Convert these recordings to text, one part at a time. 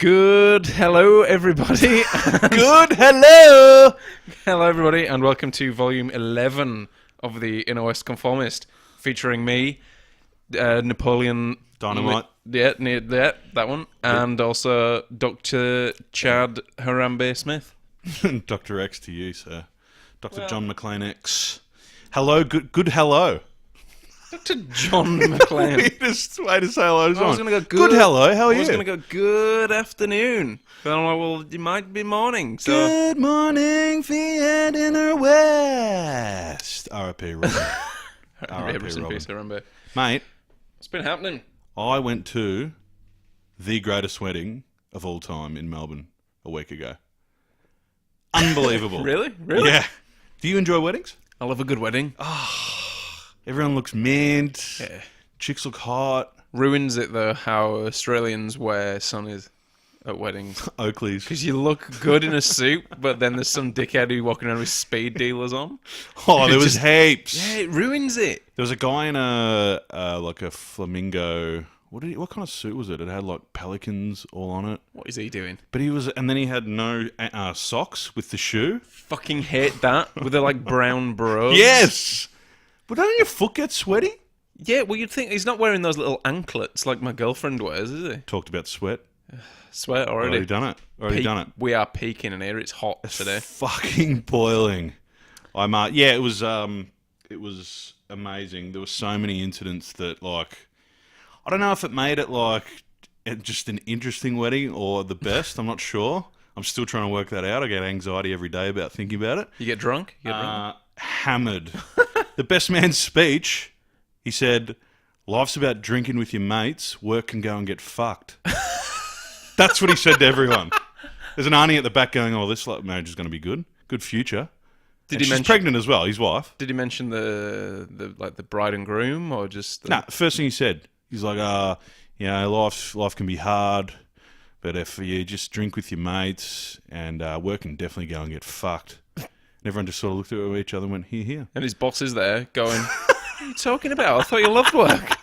Good hello, everybody. Good hello! Hello, everybody, and welcome to volume 11 of the Inner West Conformist, featuring me, Napoleon Dynamite. that one, and also Dr. Chad Harambe Smith. Dr. X to you, sir. Dr. John McLean X. Hello, good hello. Dr. John McLean. Weirdest way to say hello. I was going to go good hello, how are you? I was going to go good afternoon. But I'm like, well, it might be morning. So. Good morning, Fiat Inner West. R.I.P. Robin. Rest in peace, Harambe. Mate, What's been happening? I went to the greatest wedding of all time in Melbourne a week ago. Unbelievable. Really? Yeah. Do you enjoy weddings? I love a good wedding. Everyone looks mint. Yeah. Chicks look hot. Ruins it, though, how Australians wear sunnies at weddings. Oakleys. Because you look good in a suit, but then there's some dickhead who walking around with speed dealers on. Oh, there was heaps. Yeah, it ruins it. There was a guy in a flamingo. What kind of suit was it? It had like pelicans all on it. What is he doing? But and then he had no socks with the shoe. Fucking hate that. With the, like, brown bros. Yes. But don't your foot get sweaty? Yeah, well, you'd think he's not wearing those little anklets like my girlfriend wears, is he? Talked about sweat. Swear already. Already done it. We are peaking in here. It's hot today. Fucking boiling. Yeah, it was amazing. There were so many incidents that, like, I don't know if it made it like just an interesting wedding or the best. I'm not sure. I'm still trying to work that out. I get anxiety every day about thinking about it. You get drunk? Hammered. The best man's speech, he said, "Life's about drinking with your mates. Work can go and get fucked." That's what he said to everyone. There's an auntie at the back going, "Oh, this marriage is going to be good. Good future." She's pregnant as well, his wife. Did he mention the bride and groom, or just... No, first thing he said, he's like, life can be hard, but if you just drink with your mates and work can definitely go and get fucked. And everyone just sort of looked at each other and went, here. And his boss is there going, "What are you talking about? I thought you loved work."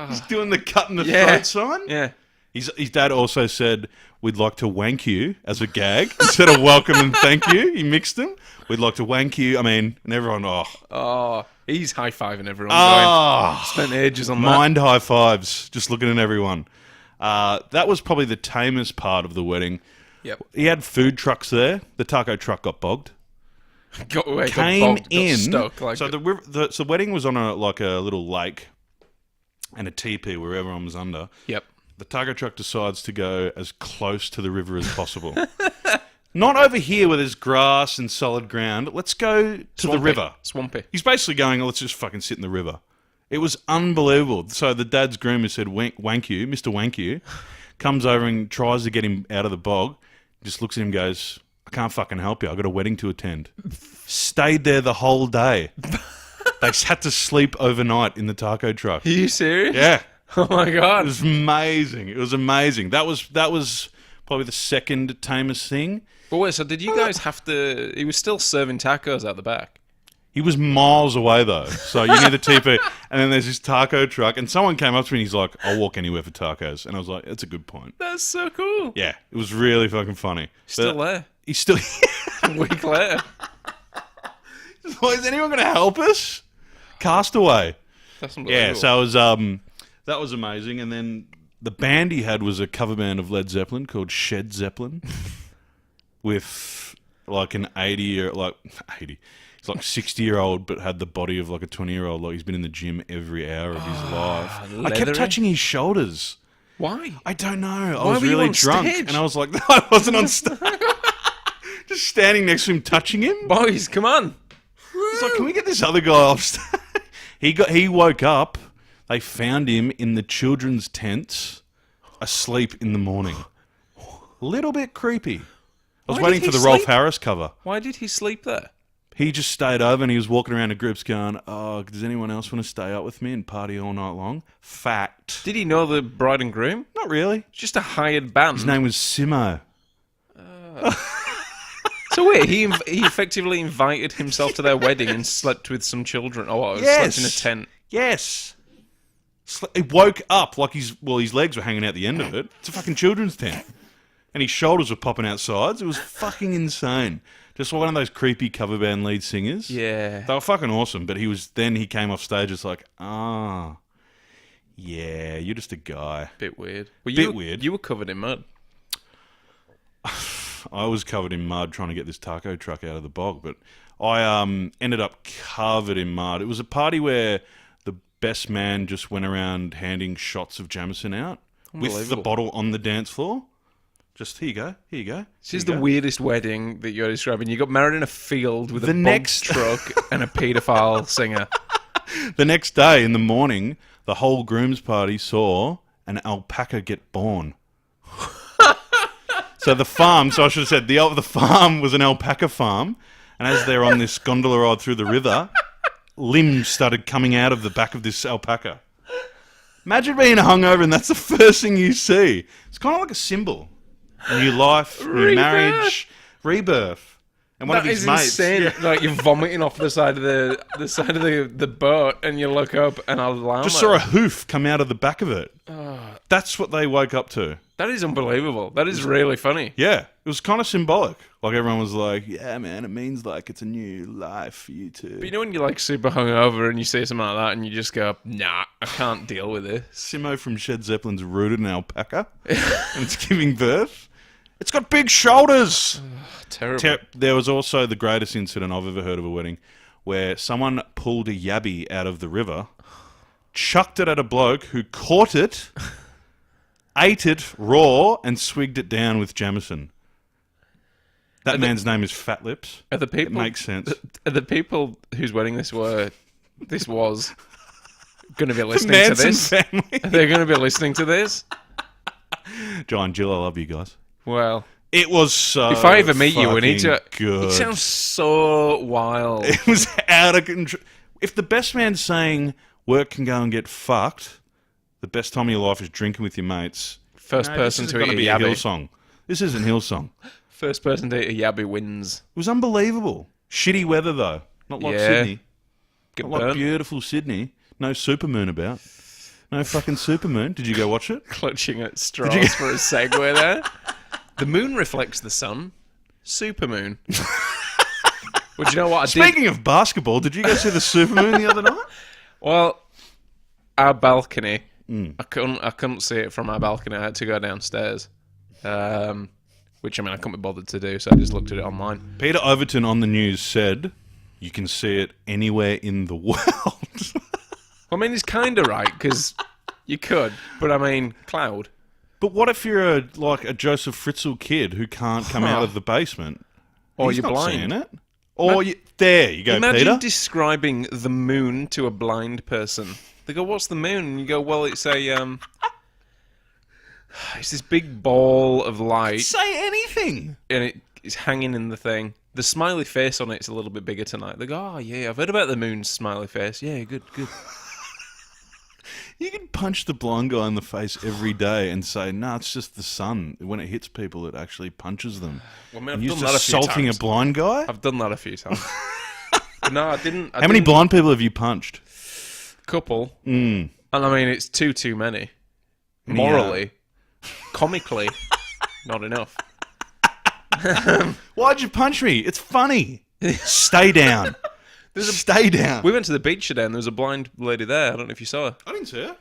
He's doing the cut in the throat sign. Yeah. His dad also said, "We'd like to wank you," as a gag. Instead of welcome and thank you, he mixed them. "We'd like to wank you." And everyone, He's high-fiving everyone. Going, spent ages on mind high fives, just looking at everyone. That was probably the tamest part of the wedding. Yep. He had food trucks there. The taco truck got bogged. Got stuck. Like So the wedding was on a little lake and a teepee where everyone was under. Yep. The taco truck decides to go as close to the river as possible. Not over here where there's grass and solid ground. Let's go to the river. Swampy. He's basically going, let's just fucking sit in the river. It was unbelievable. So the dad's groom who said, wank you, Mr. Wank you, comes over and tries to get him out of the bog. Just looks at him and goes, "I can't fucking help you. I've got a wedding to attend." Stayed there the whole day. They had to sleep overnight in the taco truck. Are you serious? Yeah. Oh my god. It was amazing. That was probably the second tamest thing. But wait, so did you guys have to... He was still serving tacos out the back. He was miles away, though. So you need the TP. And then there's this taco truck. And someone came up to me and he's like, "I'll walk anywhere for tacos." And I was like, that's a good point. That's so cool. Yeah, it was really fucking funny. Still there. He's still... A week later. Well, is anyone going to help us? Castaway. That's unbelievable. Yeah, so it was, that was amazing. And then the band he had was a cover band of Led Zeppelin called Shed Zeppelin. With like an 80 or like 80. He's like 60-year-old, but had the body of like a 20-year-old. Like he's been in the gym every hour of his life. Leathery. I kept touching his shoulders. Why? I don't know. Why I was were you really on drunk, stage? and I was like, no, I wasn't on stage. Just standing next to him, touching him. Boys, come on. It's like, can we get this other guy off stage? He woke up. They found him in the children's tents, asleep in the morning. A little bit creepy. I was waiting for the Rolf Harris cover. Why did he sleep there? He just stayed over and he was walking around to groups going, "Oh, does anyone else want to stay up with me and party all night long?" Fact. Did he know the bride and groom? Not really. Just a hired band. His name was Simo. So wait, he effectively invited himself to their wedding and slept with some children. Oh, Yes. slept in a tent. Yes. He woke up like his legs were hanging out the end of it. It's a fucking children's tent. And his shoulders were popping out sides. It was fucking insane. Just one of those creepy cover band lead singers. Yeah. They were fucking awesome. But he came off stage, it's like, yeah, you're just a guy. Bit weird. Well, weird. You were covered in mud. I was covered in mud trying to get this taco truck out of the bog, but I ended up covered in mud. It was a party where the best man just went around handing shots of Jameson out with the bottle on the dance floor. Just, here you go. This is the weirdest wedding that you're describing. You got married in a field with a next truck and a paedophile singer. The next day in the morning, the whole groom's party saw an alpaca get born. So the farm, I should have said, the farm was an alpaca farm, and as they're on this gondola ride through the river, limbs started coming out of the back of this alpaca. Imagine being hungover and that's the first thing you see. It's kind of like a symbol. New life, new marriage, rebirth. And one of his mates, insane. Yeah. Like you're vomiting off the side of the boat, and you look up, and a llama just saw a hoof come out of the back of it. That's what they woke up to. That is unbelievable. That is really funny. Yeah, it was kind of symbolic. Like everyone was like, "Yeah, man, it means like it's a new life for you too." But you know when you're like super hungover and you say something like that, and you just go, "Nah, I can't deal with this." Simo from Shed Zeppelin's rooted an alpaca, and it's giving birth. It's got big shoulders. Terrible. There was also the greatest incident I've ever heard of a wedding, where someone pulled a yabby out of the river, chucked it at a bloke who caught it, ate it raw, and swigged it down with Jameson. That man's name is Fat Lips. Are the people? It makes sense. Are the people whose wedding this was going to be listening to this? Family. Are they going to be listening to this? John, Jill, I love you guys. Well, it was so. If I ever meet you, we need to. Good. It sounds so wild. It was out of control. If the best man's saying work can go and get fucked, the best time of your life is drinking with your mates. First person to eat a yabby. Hillsong. This isn't Hillsong. First person to eat a yabby wins. It was unbelievable. Shitty weather though, not like Sydney. Get not like beautiful Sydney. No supermoon about. No fucking supermoon. Did you go watch it? Clutching at straws for a segue there. The moon reflects the sun. Supermoon. Well, do you know what I did? Speaking of basketball, did you go see the supermoon the other night? Well, our balcony. I couldn't see it from our balcony. I had to go downstairs. Which, I mean, I couldn't be bothered to do, so I just looked at it online. Peter Overton on the news said, you can see it anywhere in the world. I mean, he's kind of right, because you could. But, I mean, cloud. But what if you're a Joseph Fritzl kid who can't come out of the basement? Or He's you're not blind. seeing it. Or there you go, Imagine Peter. describing the moon to a blind person. They go, "What's the moon?" And you go, "Well, it's it's this big ball of light." Say anything. And it's hanging in the thing. The smiley face on it's a little bit bigger tonight. They go, "Oh yeah, I've heard about the moon's smiley face. Yeah, good." You can punch the blind guy in the face every day and say, "No, it's just the sun. When it hits people, it actually punches them." Well, I mean, and I've you're done that a few assaulting times. a blind guy? I've done that a few times. But no, I didn't. How many blind people have you punched? Couple. And I mean, it's too many. Morally, comically, not enough. Why'd you punch me? It's funny. Stay down. Stay down. We went to the beach today and there was a blind lady there. I don't know if you saw her. I didn't see her.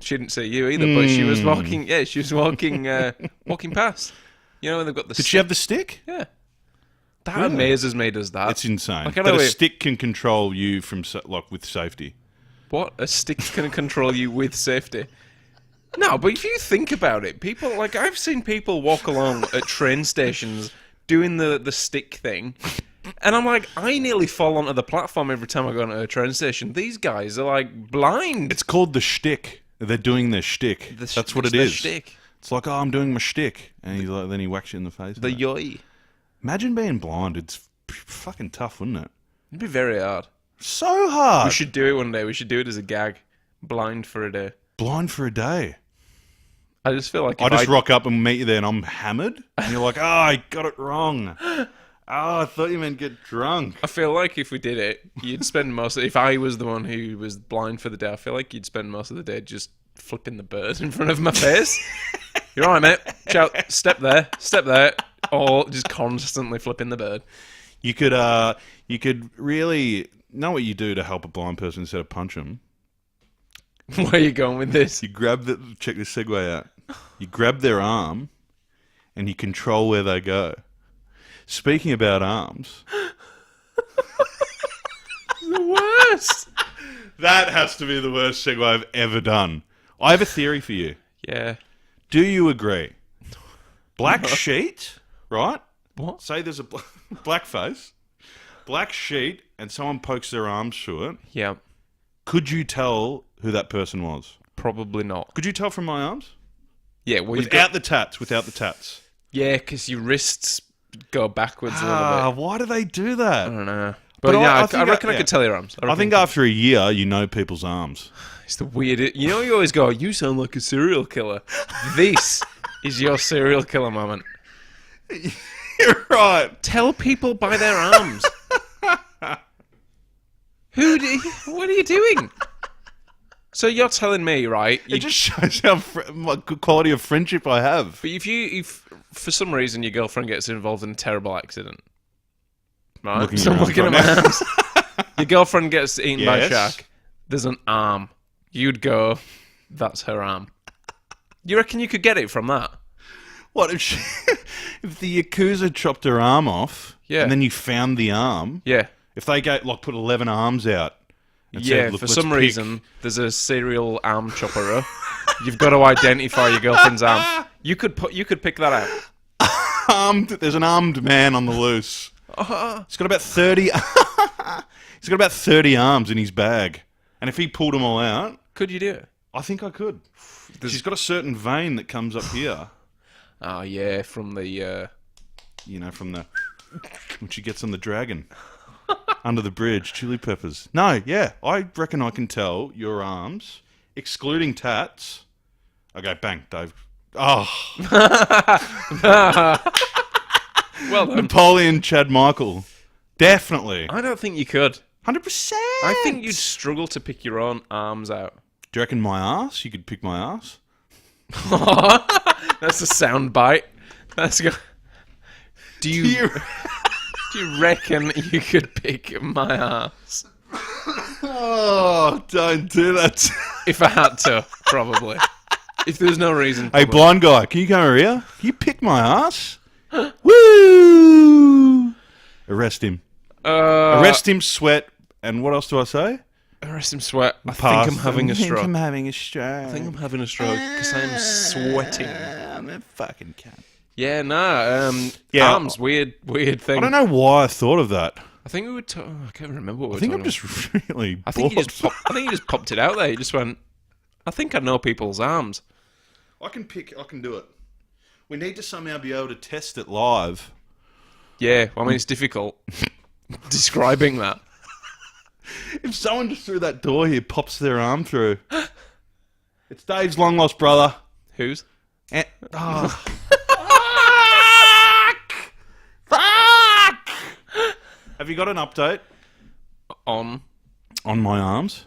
She didn't see you either, but she was walking. Yeah, she was walking past. You know when they've got the. Did she have the stick? Yeah. That amazes me. Does that? It's insane. Like, that a stick can control you from with safety. What? A stick can control you with safety? No, but if you think about it, people like I've seen people walk along at train stations doing the stick thing. And I'm like, I nearly fall onto the platform every time I go into a train station. These guys are like blind. It's called the shtick. They're doing their shtick. That's what it is. Shtick. It's like, I'm doing my shtick, and he's like, then he whacks you in the face. The yoy. Imagine being blind. It's fucking tough, wouldn't it? It'd be very hard. So hard. We should do it one day. We should do it as a gag. Blind for a day. Blind for a day. I just feel like I just rock up and meet you there, and I'm hammered, and you're like, "Oh, I got it wrong." Oh, I thought you meant get drunk. I feel like if we did it, you'd spend most. If I was the one who was blind for the day, I feel like you'd spend most of the day just flipping the bird in front of my face. You're all right, mate. Shout, step there, or just constantly flipping the bird. You could really know what you do to help a blind person instead of punch them. Where are you going with this? You grab check this segue out. You grab their arm, and you control where they go. Speaking about arms, The worst. that has to be the worst segue I've ever done. I have a theory for you. Yeah. Do you agree? Black sheet, right? What? Say there's a black face, black sheet, and someone pokes their arms through it. Yeah. Could you tell who that person was? Probably not. Could you tell from my arms? Yeah. Well, Without the tats. Yeah, because your wrists go backwards a little bit. Why do they do I that? don't know. But But yeah, I I think reckon I yeah. could tell your arms. I think after a year, you know people's arms. It's the weird. You know, you always go, "You sound like a serial killer." This is your serial killer moment. You're right. Tell people by their arms. What are you doing? So you're telling me, right? It just shows how what good quality of friendship I have. But if for some reason your girlfriend gets involved in a terrible accident, right? Looking at So I'm your looking at arms my right arms. Your girlfriend gets eaten by a Yes. shark. There's an arm. You'd go, that's her arm. You reckon you could get it from that? What if the Yakuza chopped her arm off, Yeah. and then you found the arm? Yeah. If they put 11 arms out, and Yeah, said, "Look, for let's some pick-" reason, there's a serial arm chopper. You've got to identify your girlfriend's arm. You could pick that out. there's an armed man on the loose. He's got about 30. He's got about 30 arms in his bag, and if he pulled them all out, Could you do it? I think I could. She's got a certain vein that comes up here. Oh, yeah, from the... From the when she gets on the dragon under the bridge, chili peppers. No, yeah, I reckon I can tell your arms, excluding tats. Okay, bang, Dave. Oh, Well done. Napoleon, Chad Michael, definitely, I don't think you could. 100%. I think you'd struggle to pick your own arms out. Do you reckon my ass? You could pick my ass. That's a sound bite. That's go. Do you reckon you could pick my ass? Oh, don't do that. If I had to, probably. If there's no reason. Hey, probably. blind guy, can you come over here? Can you pick my ass? Woo! Arrest him. Arrest him, sweat, and what else do I say? Arrest him, sweat. I Pass. think I'm having a stroke. I'm having a stroke. I think I'm having a stroke because I'm sweating. I'm a fucking cat. Yeah, nah. Yeah. Arms, weird thing. I don't know why I thought of that. I think we were. I can't remember what we were I think I'm talking just really about. I think bored. you just popped it out there. You just went. I think I know people's arms. I can do it. We need to somehow be able to test it live. Yeah, well, I mean it's difficult describing that. If someone just through that door here pops their arm through, it's Dave's long lost brother. Whose? Fuck! Have you got an update On on my arms?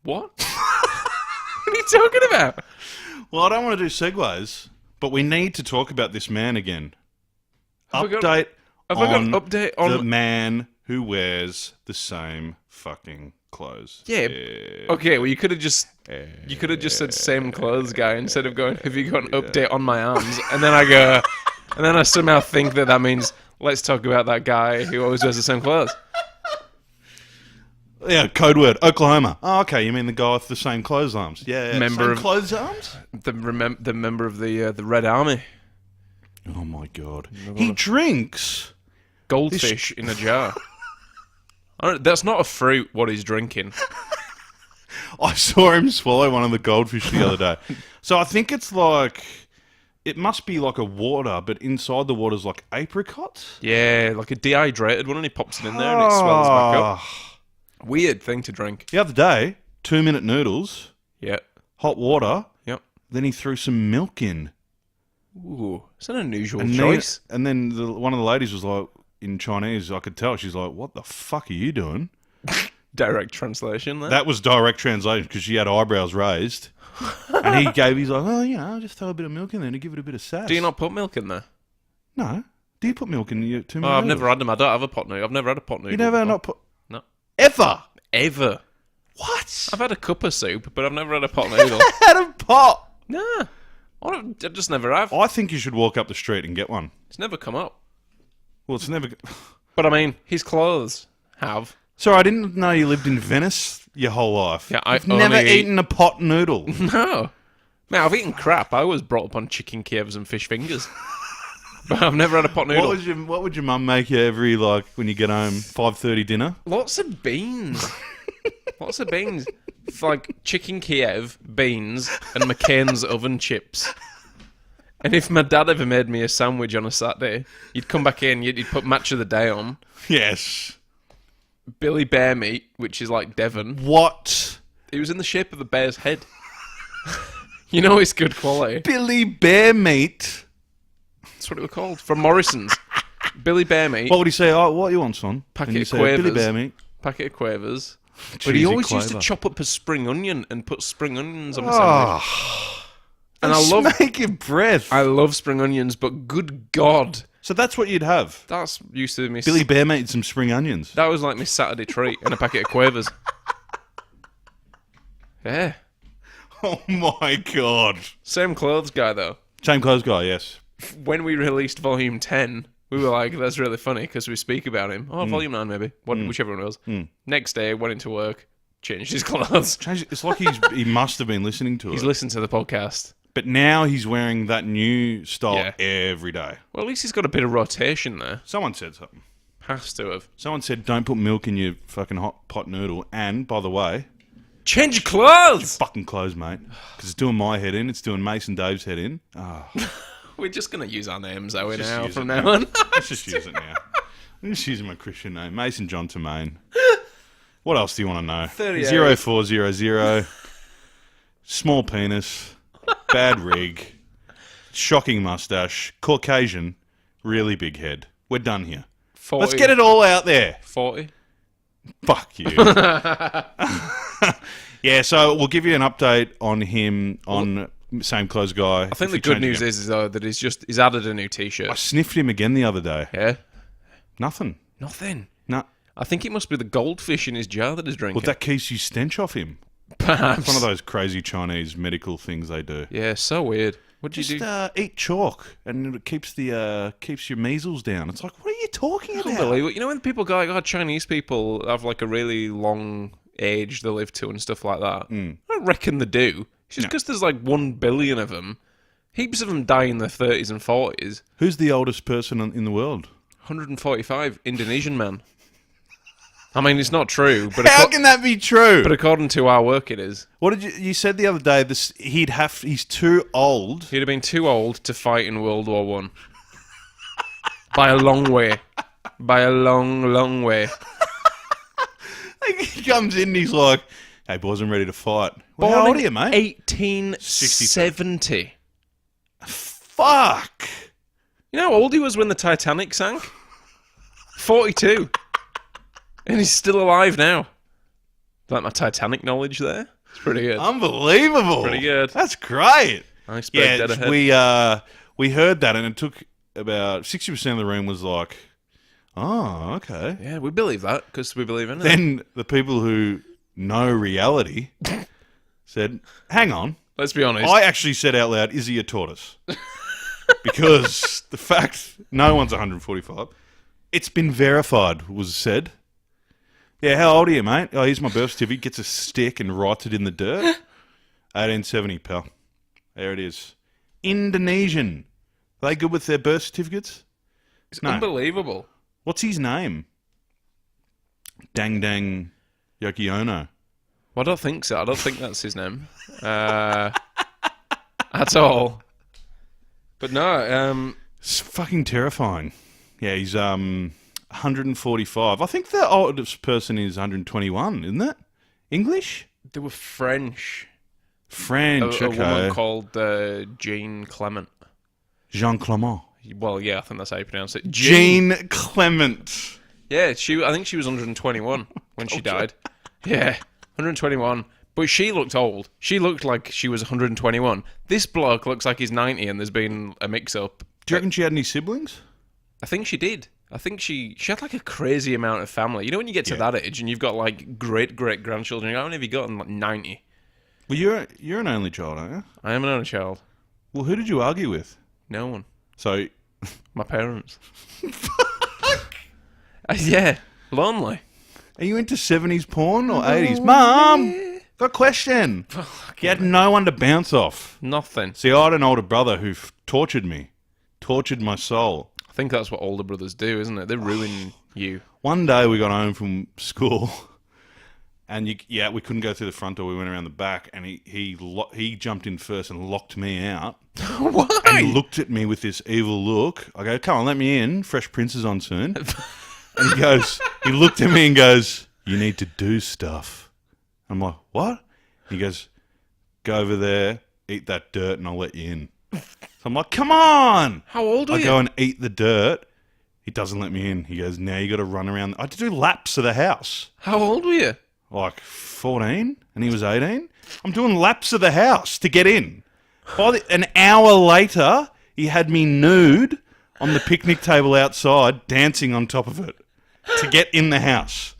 what? What are you talking about? Well, I don't want to do segues, but we need to talk about this man again. Have I got Update an update on the man who wears the same fucking clothes. Yeah. Okay, well you could have just said same clothes guy instead of going, have you got an update on my arms? And then I go, and then I somehow think that means let's talk about that guy who always wears the same clothes. Yeah, code word, Oklahoma. Oh, okay, you mean the guy with the same clothes arms? Yeah, Member same of- clothes arms? The member of the Red Army. Oh my god. He drinks. Goldfish in a jar. That's not a fruit, what he's drinking. I saw him swallow one of the goldfish the other day. So I think it's like, it must be like a water, but inside the water's like apricots. Yeah, like a dehydrated one, and he pops it in there and it swells back up. Ah. Weird thing to drink. The other day, 2-minute noodles, Yeah. hot water, Yep. then he threw some milk in. Ooh, it's an unusual And choice. then one of the ladies was like, in Chinese, I could tell, she's like, what the fuck are you doing? Direct translation there. That was direct translation because she had eyebrows raised. And he's like, oh, I'll just throw a bit of milk in there to give it a bit of sass. Do you not put milk in there? No. Do you put milk in your two-minute Oh, I've noodles? never had them. I don't have a pot noodle. I've never had a pot noodle. You never before. not put... No. Ever? Ever. What? I've had a cup of soup, but I've never had a pot noodle. Had a pot. Nah. I just never have. I think you should walk up the street and get one. It's never come up. Well, it's never... But I mean, his clothes have. Sorry, I didn't know you lived in Venice your whole life. Yeah, I've never only eaten a pot noodle. No. Man, I've eaten crap. I was brought up on chicken Kievs and fish fingers. But I've never had a pot noodle. What would your mum make you every, like, when you get home, 5:30 dinner? Lots of beans. Lots of beans. It's like chicken Kiev, beans, and McCain's oven chips. And if my dad ever made me a sandwich on a Saturday, you'd come back in, you'd put match of the day on. Yes. Billy Bear meat, which is like Devon. What? It was in the shape of a bear's head. You know it's good quality. Billy Bear meat. That's what it was called. From Morrison's. Billy Bear meat. What would he say? Oh, what you want, son? Packet And you of say, Quavers. Billy Bear meat. Packet of Quavers. But Cheesy he always used to Quaver. chop up a spring onion and put spring onions on a sandwich. Oh, And I love make your breath. I love spring onions, but good God. So that's what you'd have. That's used to me. Billy Bear meat and some spring onions. That was like my Saturday treat and a packet of Quavers. Yeah. Oh my God. Same clothes guy, though. Same clothes guy, yes. When we released Volume 10, we were like, that's really funny because we speak about him. Oh, Volume 9 maybe. Whichever one it was. Next day, went into work, changed his clothes. It's like he must have been listening to He's it. listened to the podcast. But now he's wearing that new style Yeah. every day. Well, at least he's got a bit of rotation there. Someone said something. Has to have. Someone said, don't put milk in your fucking hot pot noodle. And, by the way, Change your clothes! fucking clothes, mate. Because it's doing my head in. It's doing Mason Dave's head in. Oh, We're just going to use our names, are we, Just now, use from it now now. on? let's just use it now. Let's use my Christian name. Mason John Tamain. What else do you want to know? 38. 0400. Small penis. Bad rig. Shocking mustache. Caucasian. Really big head. We're done here. 40. Let's get it all out there. 40. Fuck you. Yeah, so we'll give you an update on him on Same Clothes Guy. I think the good news is though that he's added a new I T-shirt. sniffed him again the other day. Yeah, Nothing. nothing. No. I think it must be the goldfish in his jar that he's drinking. Well, that keeps you stench off him. Perhaps. It's one of those crazy Chinese medical things they do. Yeah, so weird. What do you do? Just eat chalk, and it keeps your measles down. It's like, what are you talking about? Unbelievable. You know when people go like, oh, Chinese people have like a really long age they live to and stuff like that? I don't reckon they do. It's just No. because there's like 1 billion of them. Heaps of them die in their 30s and 40s. Who's the oldest person in the world? 145 Indonesian men. I mean, it's not true, but How can that be true? but according to our work, it is. What did you said the other day? He's too old. He'd have been too old to fight in World War One. By a long way. By a long, long way. He comes in and he's like, "Hey boys, I'm ready to fight." Well, how old are you, mate? 1870. Fuck. You know how old he was when the Titanic sank? 42. And he's still alive now. Like my Titanic knowledge there? It's pretty good. Unbelievable. Pretty good. That's great. Iceberg dead ahead. We heard that, and it took about 60% of the room was like, "Oh, okay." Yeah, we believe that because we believe in it. Then the people who know reality said, "Hang on." Let's be honest. I actually said out loud, "Is he a tortoise?" Because the fact no one's 145. It's been verified, was said. Yeah, how old are you, mate? Oh, here's my birth certificate. Gets a stick and writes it in the dirt. 1870, pal. There it is. Indonesian. Are they good with their birth certificates? It's No. unbelievable. What's his name? Dang Dang Yokiono. Well, I don't think so. I don't think that's his name. At all. But no, It's fucking terrifying. Yeah, he's 145. I think the oldest person is 121, isn't it? English? they were French. French, A okay. woman called Jean Clement. Jean Clement. Well, yeah, I think that's how you pronounce it. Jean Clement. Yeah, I think she was 121 when she died. Yeah, 121. But she looked old. She looked like she was 121. This bloke looks like he's 90 and there's been a mix-up. Do you reckon she had any siblings? I think she did. I think she had like a crazy amount of family. You know when you get to that age and you've got like great-great-grandchildren, how many have you got? Like 90. Well, you're an only child, aren't you? I am an only child. Well, who did you argue with? No one. So... My parents. Yeah, lonely. Are you into 70s porn or 80s? Mum, got a question. You had no one to bounce off. Nothing. See, I had an older brother who tortured me. Tortured my soul. I think that's what older brothers do, isn't it? They ruin you. One day we got home from school and we couldn't go through the front door. We went around the back and he jumped in first and locked me out. Why? And he looked at me with this evil look. I go, come on, let me in. Fresh Prince is on soon. And he looked at me and goes, you need to do stuff. I'm like, what? He goes, go over there, eat that dirt and I'll let you in. So I'm like, come on. How old are you? I go and eat the dirt. He doesn't let me in. He goes, now you got to run around. I had to do laps of the house. How old were you? Like 14 and he was 18. I'm doing laps of the house to get in. An hour later, he had me nude on the picnic table outside, dancing on top of it to get in the house.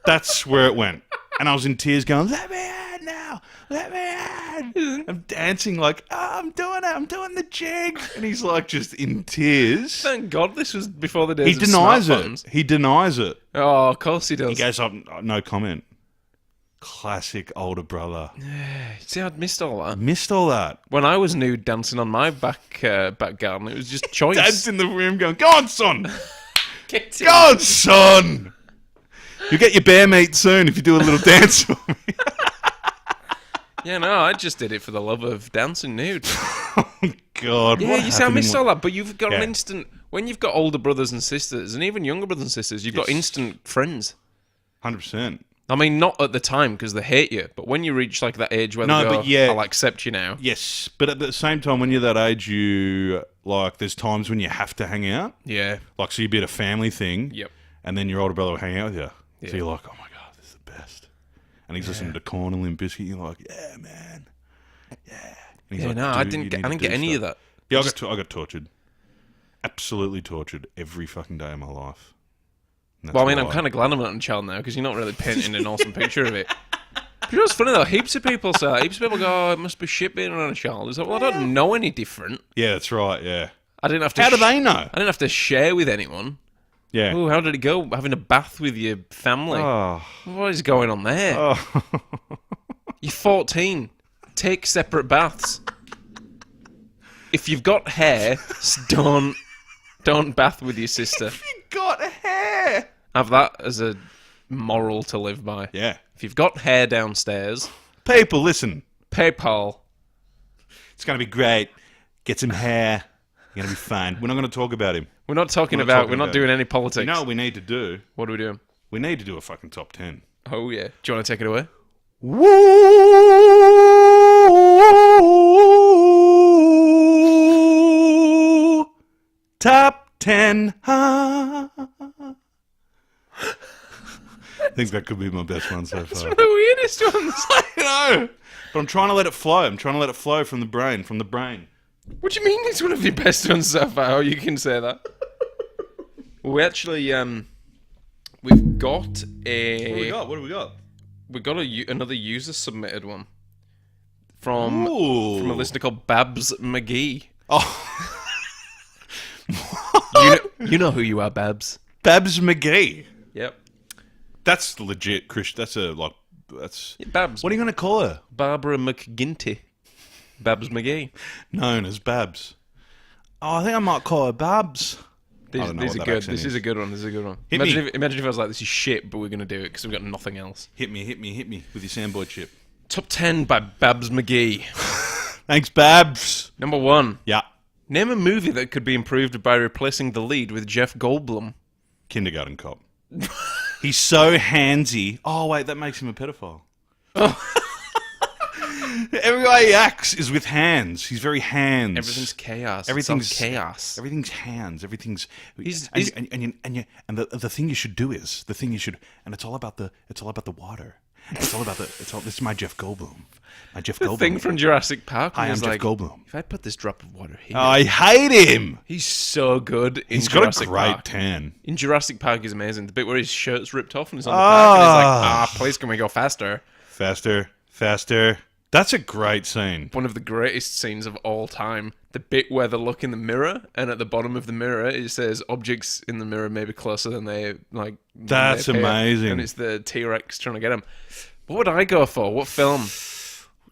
That's where it went. And I was in tears going, let me in now, let me in. I'm dancing like, I'm doing it, I'm doing the jig. And he's like just in tears. Thank God this was before the days He of denies smartphones. it. He denies it. Oh, of course he does. He goes, no comment. Classic older brother. See, I'd missed all that. Missed all that. When I was nude dancing on my back garden, it was just choice. Dad's in the room going, go on, son. Get in. Go on, son. You'll get your bear meat soon if you do a little dance for me. Yeah, no, I just did it for the love of dancing nude. Oh, God. Yeah, what you see, I happened missed in- all that, but you've got an Yeah. instant... When you've got older brothers and sisters, and even younger brothers and sisters, you've got Yes. instant friends. 100%. I mean, not at the time, because they hate you, but when you reach like that age where No, they go, but yeah. I'll accept you now. Yes, but at the same time, when you're that age, there's times when you have to hang out. Yeah. Like, so you be at a family thing. Yep. And then your older brother will hang out with you. Yeah. So you're like, oh my God, this is the best. And he's listening to Korn and Limp Bizkit. You're like, yeah, man. Yeah. And he's Yeah, like, no, I "Dude, didn't you get, need I to didn't get do any of stuff." that. Yeah, I got tortured. Absolutely tortured every fucking day of my life. And that's Well, I mean, I'm why. kind of glad I'm not a child now, because you're not really painting an awesome picture of it. But you know what's funny, though? Heaps of people say that. Heaps of people go, oh, it must be shit being around a child. It's like, well, I don't know any different. Yeah, that's right, yeah. I didn't have to... How do they know? I didn't have to share with anyone. Yeah. Oh, how did it go? Having a bath with your family. Oh. What is going on there? Oh. You're 14. Take separate baths. If you've got hair, don't bath with your sister. You got hair. Have that as a moral to live by. Yeah. If you've got hair downstairs, People, listen. PayPal. It's going to be great. Get some hair. You're going to be fine. We're not going to talk about him. We're not talking We're not about. talking We're not about doing any politics. You know what we need to do? What are we doing? We need to do a fucking top 10. Oh yeah. Do you want to take it away? Woo! Top 10. I think that could be my best one so It's far. one of the weirdest ones. I know. But I'm trying to let it flow. I'm trying to let it flow from the brain. What do you mean it's one of your best ones so far? Oh, you can say that. We actually, we've got a... What do we got? We've got another user submitted one from Ooh. a listener called Babs McGee. Oh. You know who you are, Babs. Babs McGee. Yep. That's legit, Chris. That's that's... Yeah, Babs. What are you going to call her? Barbara McGinty. Babs McGee. Known as Babs. Oh, I think I might call her Babs. I don't know These what are that good. accent This is a good one. This is a good one. Hit Imagine me. if I was like, this is shit, but we're going to do it because we've got nothing else. Hit me with your sandboard chip. Top 10 by Babs McGee. Thanks, Babs. Number 1. Yeah. Name a movie that could be improved by replacing the lead with Jeff Goldblum. Kindergarten Cop. He's so handsy. Oh, wait, that makes him a pedophile. Every way he acts is with hands. He's very hands. Everything's chaos. Everything's It's all chaos. Everything's hands. Everything's. He's- And the thing you should do is and it's all about the water. It's all about this is my Jeff Goldblum. The thing from Jurassic Park. Hi, I'm was Jeff like, Goldblum. If I put this drop of water here, I hate him. he's so good in He's got Jurassic a great Park. tan. In Jurassic Park is amazing. The bit where his shirt's ripped off and he's on the park and he's like, please can we go faster? Faster. That's a great scene. One of the greatest scenes of all time. The bit where they look in the mirror and at the bottom of the mirror it says objects in the mirror may be closer than they like. That's they appear." amazing. And it's the T-Rex trying to get him. What would I go for? What film?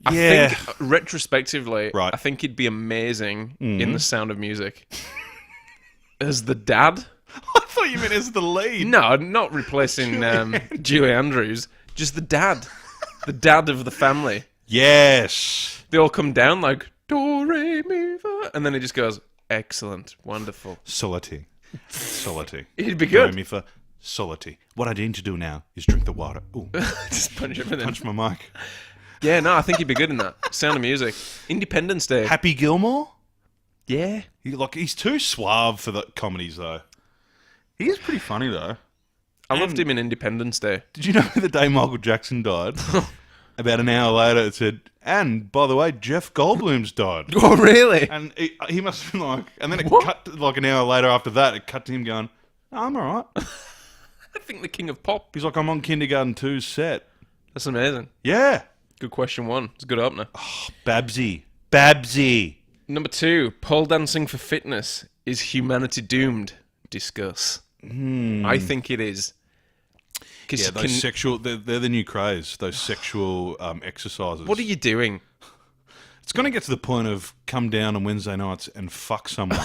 I Yeah. think retrospectively, Right. I think he'd be amazing in The Sound of Music. As the dad? I thought you meant as the lead. No, not replacing Julie Andrews. Just the dad. The dad of the family. Yes. They all come down like, do, re, mi, fa. And then he just goes, excellent, wonderful. Solity. He'd be good. Do me for solity. What I need to do now is drink the water. Ooh, Just punch everything. punch my mic. Yeah, no, I think he'd be good in that. Sound of Music. Independence Day. Happy Gilmore? Yeah. He's too suave for the comedies, though. He is pretty funny, though. I loved him in Independence Day. Did you know the day Michael Jackson died? About an hour later, it said, and by the way, Jeff Goldblum's died. Oh, really? And he must have been like, and then it What? cut to, like an hour later after that, it cut to him going, "Oh, I'm all right." I think the King of Pop. He's like, I'm on Kindergarten 2's set. That's amazing. Yeah. Good question one. It's a good opener. Babsy. Number 2, pole dancing for fitness. Is humanity doomed? Discuss. I think it is. 'Cause Yeah, you those can- sexual, they're the new craze, those sexual exercises. What are you doing? It's going to get to the point of come down on Wednesday nights and fuck someone.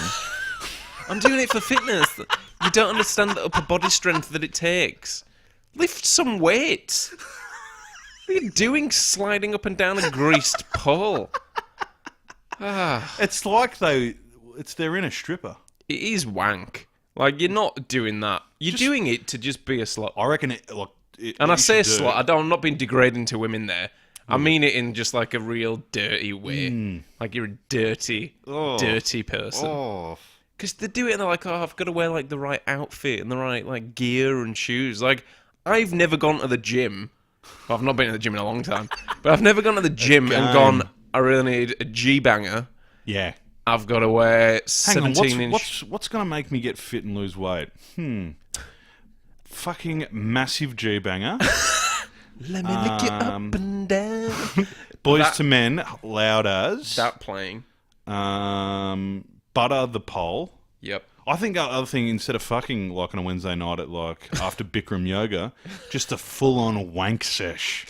I'm doing it for fitness. You don't understand the upper body strength that it takes. Lift some weights. What are you doing sliding up and down a greased pole? It's like they're in a stripper. It is wank. Like, you're not doing that. You're doing it to just be a slut. I reckon And I say slut, I'm not being degrading to women there. I mean it in just like a real dirty way. Like you're a dirty person. Oh. Because they do it and they're like, oh, I've got to wear like the right outfit and the right like gear and shoes. Like, I've never gone to the gym. Well, I've not been to the gym in a long time. But I've never gone to the gym and gone, I really need a G-banger. Yeah. I've got to wear Hang on, 17-inch... what's going to make me get fit and lose weight? Fucking massive G-banger. Let me lick you up and down. Boys to Men, loud as. That playing. Butter the pole. Yep. I think the other thing, instead of fucking like on a Wednesday night at like after Bikram yoga, just a full-on wank sesh.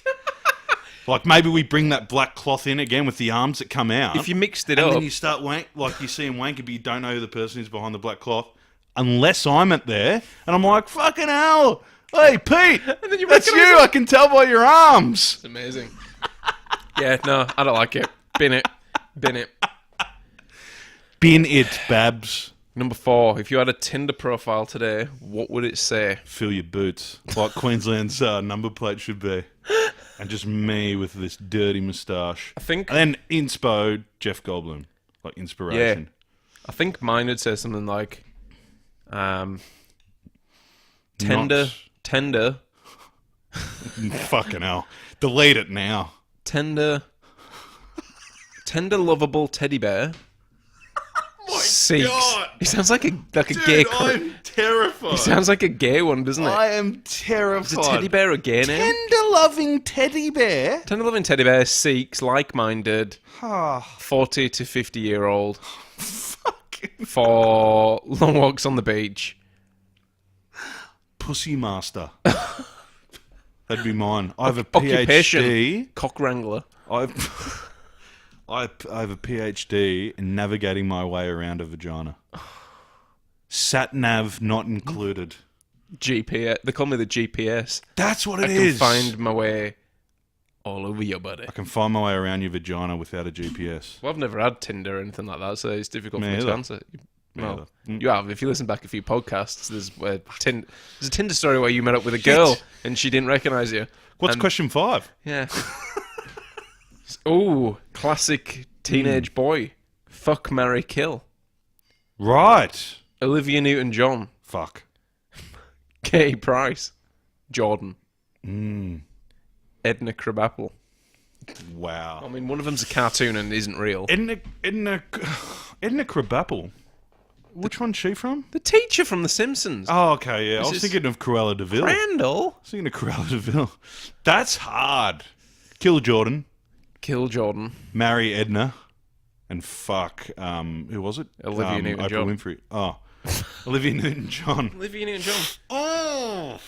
Like maybe we bring that black cloth in again with the arms that come out. If you mixed it and up... then you start wank, like you see him wanking, but you don't know who the person is behind the black cloth. Unless I'm at there, and I'm like, fucking hell! Hey, Pete! And then you that's recognise you! him. I can tell by your arms! It's amazing. Yeah, no, I don't like it. Bin it. Bin it. Bin it, Babs. Number 4. If you had a Tinder profile today, what would it say? Fill your boots. Like Queensland's number plate should be. And just me with this dirty moustache. I think... And then inspo, Jeff Goldblum. Like inspiration. Yeah. I think mine would say something like... Tender... Fucking hell. Delete it now. Tender, lovable teddy bear. Seeks. God. He sounds like a Dude, gay. I'm terrified. He sounds like a gay one, doesn't it? I am terrified. Is a teddy bear a gay name? Tender-loving teddy bear? Tender loving teddy bear seeks like-minded 40 to 50-year-old Fucking for long walks on the beach. Pussy master. That'd be mine. I have a Occupation. PhD. Cock wrangler. I have a PhD in navigating my way around a vagina. Sat nav not included. GPS. They call me the GPS. That's what I it can is. find my way all over your body. I can find my way around your vagina without a GPS. Well, I've never had Tinder or anything like that, so it's difficult Me for me to either. answer. Me Well, either. you have. If you listen back a few podcasts, there's a Tinder story where you met up with a girl and she didn't recognise you. What's And- question 5? Yeah. Oh, classic teenage boy. Fuck, marry, kill. Right. Olivia Newton-John. Fuck. Katie Price. Jordan. Mm. Edna Krabappel. Wow. I mean, one of them's a cartoon and isn't real. Edna Krabappel. Which one's she from? The teacher from The Simpsons. Oh, okay, yeah. I was is thinking of Cruella de Vil. Randall. I was thinking of Cruella de Vil. That's hard. Kill Jordan. Kill Jordan. Marry Edna. And fuck, who was it? Olivia Newton-John. Oprah Winfrey. Oh. Olivia Newton-John. Olivia Newton-John. Oh!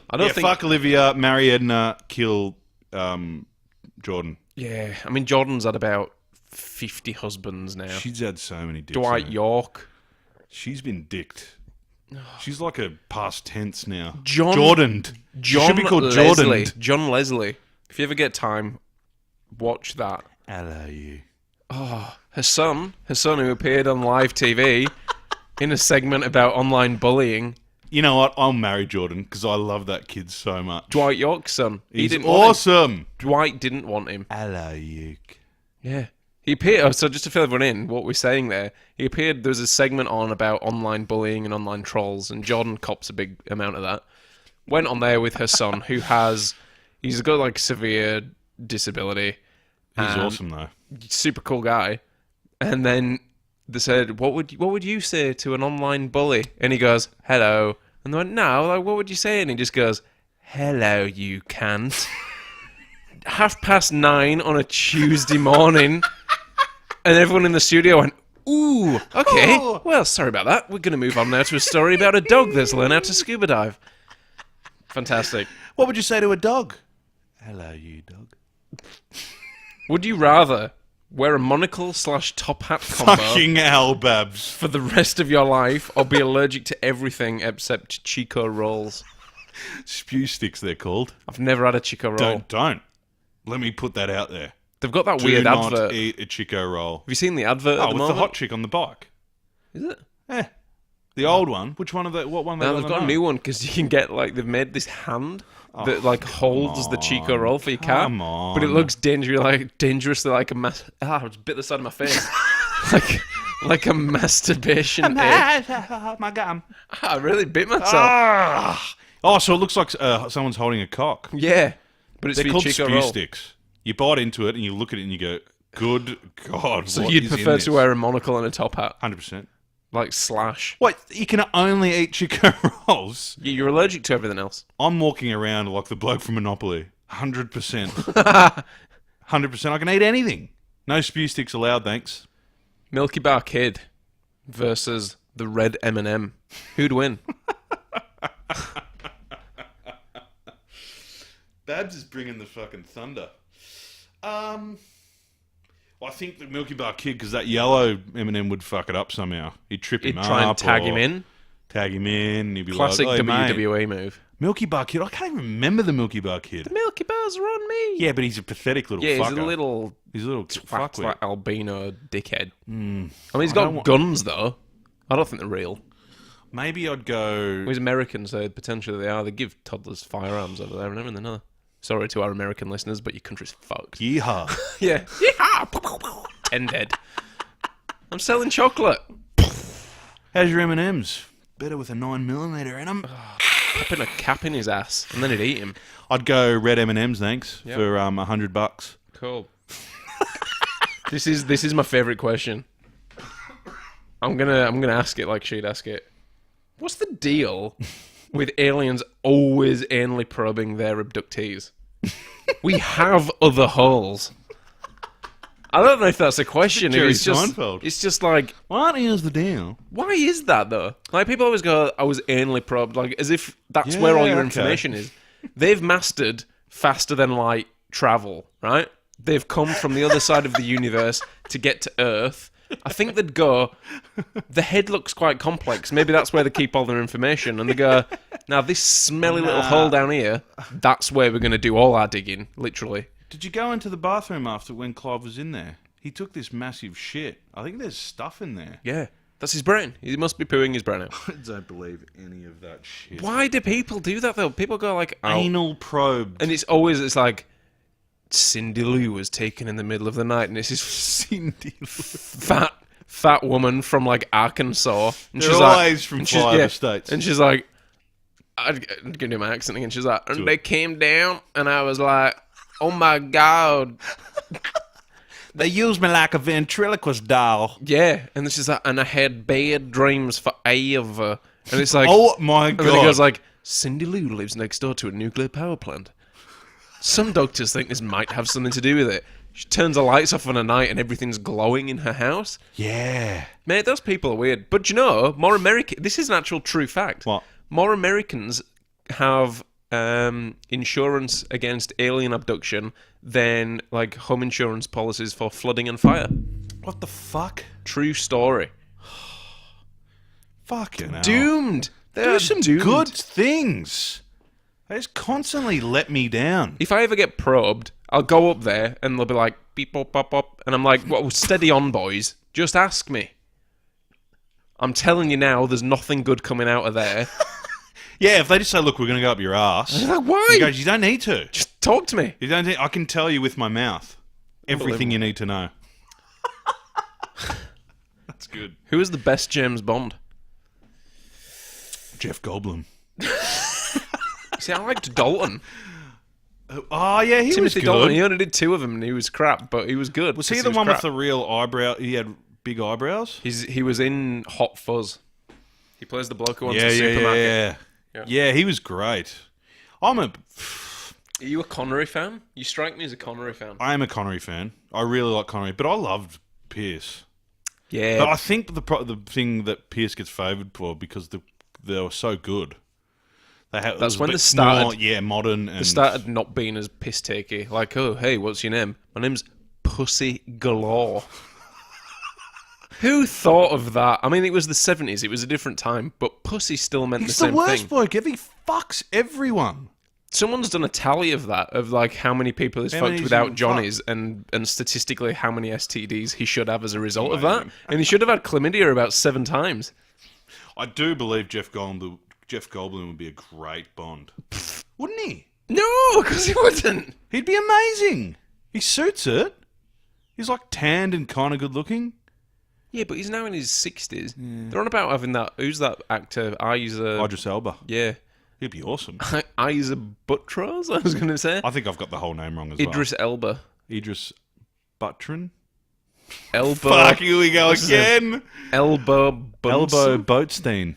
I don't think... fuck Olivia, marry Edna, kill Jordan. Yeah, I mean, Jordan's had about 50 husbands now. She's had so many dicks. Dwight York. She's been dicked. She's like a past tense now. Jordaned. She should be called Leslie. Jordaned. John Leslie. If you ever get time, watch that. Hello, you. Oh, her son who appeared on live TV in a segment about online bullying. You know what? I'll marry Jordan because I love that kid so much. Dwight York's son. He's didn't want him. awesome. Dwight didn't want him. Hello, you. Yeah. He appeared, so just to fill everyone in, what we're saying there, there was a segment on about online bullying and online trolls, and Jordan cops a big amount of that. Went on there with her son, he's got like severe disability. He's awesome though. Super cool guy. And then they said, what would you say to an online bully? And he goes, hello. And they went, no, like, what would you say? And he just goes, hello, you cunt. 9:30 on a Tuesday morning. And everyone in the studio went, ooh, okay. Oh. Well, sorry about that. We're going to move on now to a story about a dog that's learned how to scuba dive. Fantastic. What would you say to a dog? Hello, you dog. Would you rather wear a monocle / top hat combo Fucking hell, Babs. for the rest of your life or be allergic to everything except Chico rolls? Spew sticks, they're called. I've never had a Chico roll. Don't. Let me put that out there. They've got that Do weird not advert. eat a Chico roll. Have you seen the advert at Oh, the with moment? the hot chick on the bike. Is it? The old one. Which one of the? What one? No, they've got a new one because you can get they've made this hand that holds the Chico roll for your car. Come on. But it looks dangerously like a I just bit the side of my face. like a masturbation aid. My gum. I really bit myself. Oh, so it looks like someone's holding a cock. Yeah. But it's They're for your called Chico spew roll. sticks. You bite into it and you look at it and you go, good God, So what you'd is in prefer this? to wear a monocle and a top hat? 100%. Like Slash. What? You can only eat Chico rolls? You're allergic to everything else. I'm walking around like the bloke from Monopoly. 100%. 100%. I can eat anything. No spew sticks allowed, thanks. Milky Bar Kid versus the red M&M. Who'd win? Babs is bringing the fucking thunder. Well, I think the Milky Bar Kid, because that yellow M&M would fuck it up somehow. He'd trip him He'd up. try and tag him in. Tag him in. And he'd be Classic like, "Hey, mate, WWE move. Milky Bar Kid. I can't even remember the Milky Bar Kid. Milky Bars are on me. Yeah, but he's a pathetic little fucker. He's a little fuckwit. twat, like albino dickhead. I mean, he's I got don't want- guns, though. I don't think they're real. Maybe I'd go... He's American, so potentially they are. They give toddlers firearms over there and everything, no. Sorry to our American listeners, but your country's fucked. Yeehaw. Yeah. Yeehaw! 10 dead. I'm selling chocolate. How's your M&Ms? Better with a 9mm in them. Popping a cap in his ass, and then he'd eat him. I'd go red M&Ms, thanks, Yep. for $100. Cool. This is my favourite question. I'm gonna ask it like she'd ask it. What's the deal with aliens always anally probing their abductees? We have other holes. I don't know if that's a question. Jerry It's just, Seinfeld. it's just like, What is the deal? why is that though? Like people always go, I was anally probed, like as if that's where all your okay. information is. They've mastered faster than light travel, right? They've come from the other side of the universe to get to Earth. I think they'd go, the head looks quite complex. Maybe that's where they keep all their information. And they go, now this smelly little hole down here, that's where we're going to do all our digging, literally. Did you go into the bathroom after when Clive was in there? He took this massive shit. I think there's stuff in there. Yeah, that's his brain. He must be pooing his brain out. I don't believe any of that shit. Why do people do that, though? People go like, oh. Anal probe. And it's like, Cindy Lou was taken in the middle of the night, and this is Cindy Lou. fat woman from like Arkansas. And They're always from and she's- flyover states. And she's like, I'm gonna do my accent again. She's like, and they came down, and I was like, oh my god. They used me like a ventriloquist doll. Yeah, and this is like, and I had bad dreams forever. And it's like, Oh my and god. then he goes like, Cindy Lou lives next door to a nuclear power plant. Some doctors think this might have something to do with it. She turns the lights off on a night and everything's glowing in her house. Yeah. Mate, those people are weird. But you know, more American. This is an actual true fact. What? More Americans have insurance against alien abduction than like home insurance policies for flooding and fire. What the fuck? True story. Fucking hell. Doomed. They Do are some doomed. good things. They just constantly let me down. If I ever get probed, I'll go up there and they'll be like, beep, bop, bop, bop. And I'm like, well, steady on, boys. Just ask me. I'm telling you now, there's nothing good coming out of there. Yeah, if they just say, look, we're going to go up your ass. I'm like, why? He goes, you don't need to. Just talk to me. You don't need, I can tell you with my mouth everything you need to know. That's good. Who is the best James Bond? Jeff Goldblum. See, I liked Dalton. Oh, yeah, he Timothy was good. Dalton. He only did 2 of them and he was crap, but he was good. Was he because the one crap. with the real eyebrow? He had big eyebrows? He was in Hot Fuzz. He plays the bloke who owns Yeah, the yeah, supermarket. yeah. Yeah, he was great. Are you a Connery fan? You strike me as a Connery fan. I am a Connery fan. I really like Connery, but I loved Pierce. Yeah. But I think the thing that Pierce gets favoured for because they were so good. That's when they started. Modern. And They started not being as piss-takey. Like, oh, hey, what's your name? My name's Pussy Galore. Who thought of that? I mean, it was the 70s. It was a different time. But pussy still meant He's the same the worst thing. bloke ever. He fucks everyone. Someone's done a tally of that, of like how many people he's How fucked many without he's fucked? Johnny's, and statistically how many STDs he should have as a result of that. And he should have had chlamydia about 7 times. I do believe Jeff Goldblum would be a great Bond. Wouldn't he? No, because he wouldn't. He'd be amazing. He suits it. He's like tanned and kind of good looking. Yeah, but he's now in his 60s. They're on about having that. Who's that actor? Idris Elba. Yeah. He'd be awesome. Isa Buttrose, I was going to say. I think I've got the whole name wrong as Idris Elba. well. Idris Buttrin? Elba. Fuck, here we go again. Elba Elbow Bunsen? Boatstein.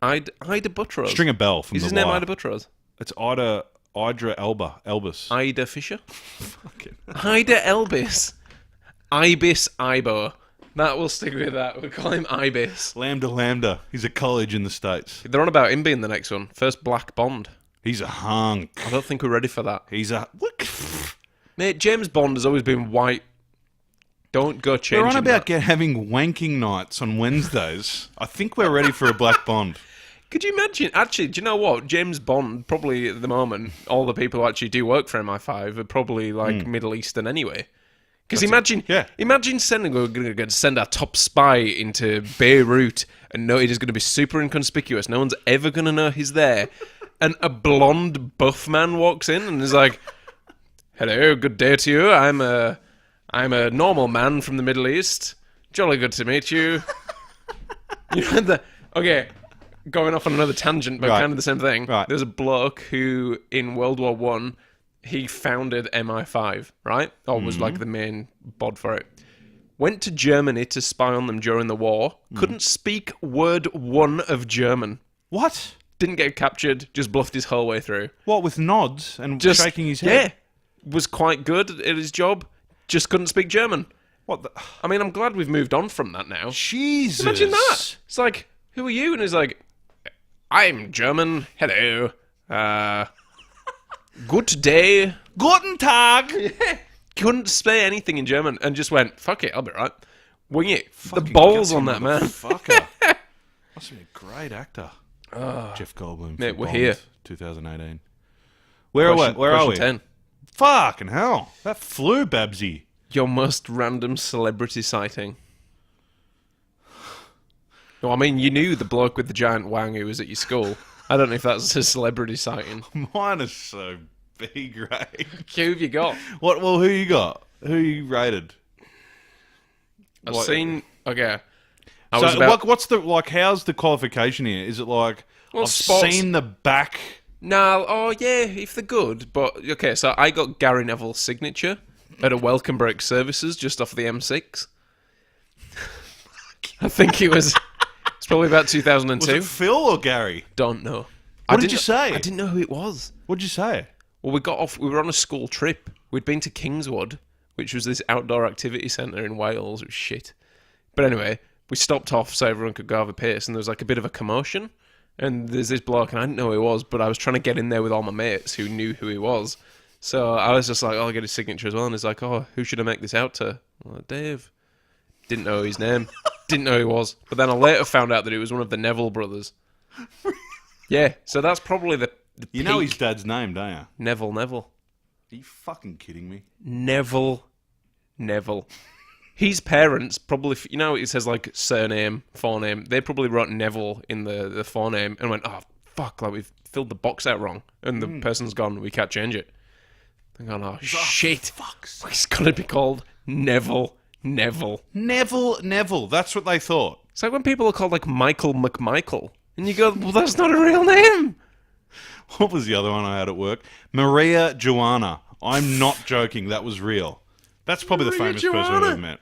Ida Buttrose. String a bell from Is the his name Wire. Ida Buttrose? It's Idra Elbus. Ida Fisher? Fucking- Ida Elbis. Ibis Ibo. That, we'll stick with that. We'll call him Ibis. Lambda. He's a college in the States. They're on about him being the next one. First Black Bond. He's a hunk. I don't think we're ready for that. He's a... What? Mate, James Bond has always been white. Don't go changing We're on about that. having wanking nights on Wednesdays. I think we're ready for a Black Bond. Could you imagine? Actually, do you know what? James Bond, probably at the moment, all the people who actually do work for MI5 are probably like Middle Eastern anyway. Because imagine sending we're going to send our top spy into Beirut and know it is going to be super inconspicuous. No one's ever going to know he's there. And a blonde buff man walks in and is like, "Hello, good day to you. I'm a normal man from the Middle East. Jolly good to meet you." You know okay, going off on another tangent, but Right. kind of the same thing. Right. There's a bloke who in World War One. He founded MI5, right? Or was like the main bod for it. Went to Germany to spy on them during the war. Couldn't speak word 1 of German. What? Didn't get captured. Just bluffed his whole way through. What, with nods and Just shaking his head? Yeah. Was quite good at his job. Just couldn't speak German. What the... I mean, I'm glad we've moved on from that now. Jesus. Imagine that. It's like, who are you? And he's like, I'm German. Hello. Good day. Guten Tag. Couldn't say anything in German and just went, fuck it, I'll be right. Wing it. Fucking the balls gutsy on that man. Motherfucker. Must be a great actor. Jeff Goldblum. Mate, from we're Bond, here. 2018. Where are we? 10. Fucking hell. That flew, Babsy. Your most random celebrity sighting. No, I mean, you knew the bloke with the giant wang who was at your school. I don't know if that's a celebrity sighting. Mine is so B grade. Who have you got? What? Well, who you got? Who you rated? I've What- seen. Okay. What's the like? How's the qualification here? Is it like Well, I've sports- seen the back? No, oh yeah, if they're good. But okay, so I got Gary Neville's signature at a welcome break services just off the M6. I think it was. It's probably about Was 2002. it Phil or Gary? Don't know. What did you say? I didn't know who it was. What'd you say? Well, we got off. We were on a school trip. We'd been to Kingswood, which was this outdoor activity centre in Wales. It was shit. But anyway, we stopped off so everyone could go have a piss, and there was like a bit of a commotion. And there's this bloke, and I didn't know who he was, but I was trying to get in there with all my mates who knew who he was. So I was just like, oh, I'll get his signature as well. And he's like, oh, who should I make this out to? I'm like, Dave. Didn't know his name. Didn't know who he was. But then I later found out that it was one of the Neville brothers. Yeah, so that's probably the You know peak. his dad's name, don't you? Neville. Are you fucking kidding me? Neville. His parents probably, you know, it says like surname, forename. They probably wrote Neville in the forename and went, oh, fuck, like we've filled the box out wrong. And the person's gone, we can't change it. They're going, oh, shit. It's going to be called Neville. Neville. That's what they thought. It's like when people are called like Michael McMichael. And you go, well, that's not a real name. What was the other one I had at work? Maria Joanna. I'm not joking. That was real. That's probably the Maria famous person I've Joanna. ever met.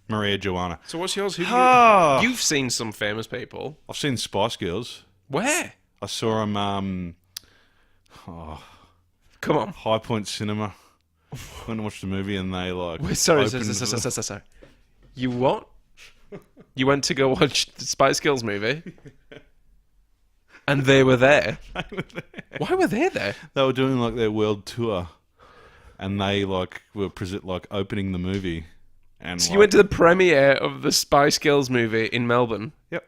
Maria Joanna. So what's yours? You've seen some famous people. I've seen Spice Girls. Where? I saw them Come on. High Point Cinema. Went and watched the movie and they like... Wait, sorry. opened You what? You went to go watch the Spice Girls movie? And they were there? Why were they there? They were doing like their world tour and they like were opening the movie. And So you went to the premiere of the Spice Girls movie in Melbourne? Yep.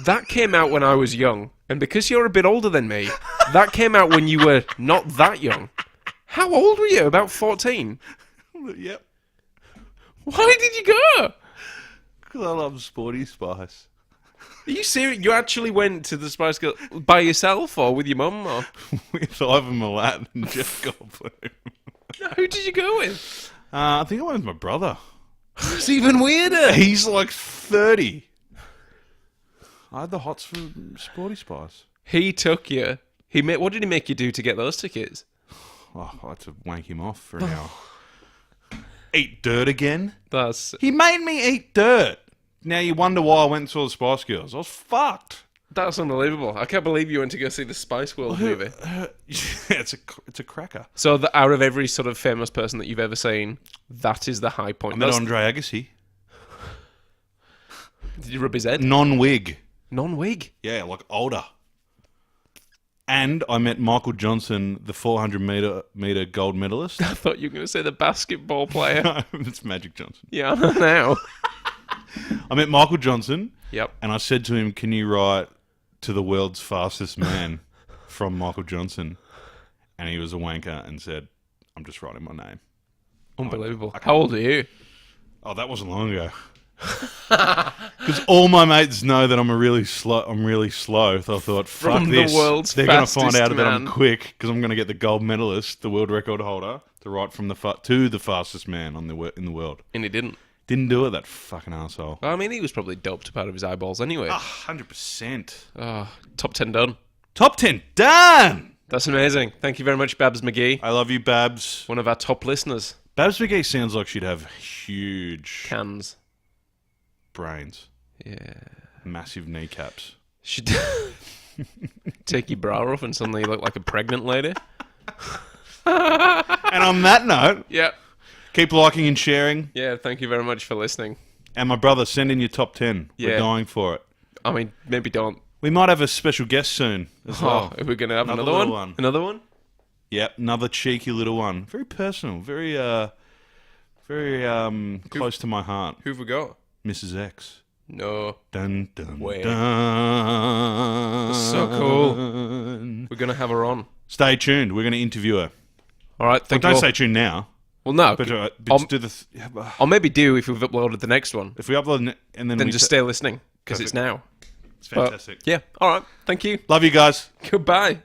That came out when I was young. And because you're a bit older than me, that came out when you were not that young. How old were you? About 14? Yep. Why did you go? Because I love Sporty Spice. Are you serious? You actually went to the Spice Girls by yourself or with your mum? Or With Ivan Milat and Jeff Goldblum. who did you go with? I think I went with my brother. It's even weirder. He's like 30. I had the hots for Sporty Spice. He took you. What did he make you do to get those tickets? Oh, I had to wank him off for an hour. Eat dirt again? That's He made me eat dirt. Now you wonder why I went and saw the Spice Girls. I was fucked. unbelievable. I can't believe you went to go see the Spice World movie. It's a cracker. So out of every sort of famous person that you've ever seen, that is the high point. I met Andre Agassi. Did you rub his head? Non-wig. Non-wig. Yeah, like older. And I met Michael Johnson, the 400 meter gold medalist. I thought you were going to say the basketball player. No, it's Magic Johnson. Yeah, I know now. I met Michael Johnson. Yep. And I said to him, can you write to the world's fastest man from Michael Johnson? And he was a wanker and said, I'm just writing my name. Unbelievable. How old are you? Oh, that wasn't long ago. Because all my mates know that I'm really slow. So I thought, fuck From this. the world's They're going to find fastest out that I'm man. quick because I'm going to get the gold medalist, the world record holder, to write from to the fastest man in the world. And he didn't. Didn't do it, that fucking asshole. I mean, he was probably doped out of his eyeballs anyway. 100%. Top 10 done. Top 10 done. That's amazing. Thank you very much, Babs McGee. I love you, Babs. One of our top listeners. Babs McGee sounds like she'd have huge Cans. brains, Yeah. massive kneecaps. Should take your bra off and suddenly you look like a pregnant lady. And on that note, Yeah. keep liking and sharing. Yeah, thank you very much for listening. And my brother, send in your top 10. Yeah. We're going for it. I mean, maybe don't. We might have a special guest soon as well. Are we going to have Another another little one? one. Another one? Yep, another cheeky little one. Very personal, very close to my heart. Who have we got? Mrs. X. No. Dun, dun, Wait. dun. So cool. We're going to have her on. Stay tuned. We're going to interview her. All right, Well, thank don't you. stay tuned now. Well, no. But I'll, do the... I'll maybe do if we've uploaded the next one. if we upload and then Then we just stay listening, because it's Perfect. now. It's fantastic. Yeah. All right. Thank you. Love you guys. Goodbye.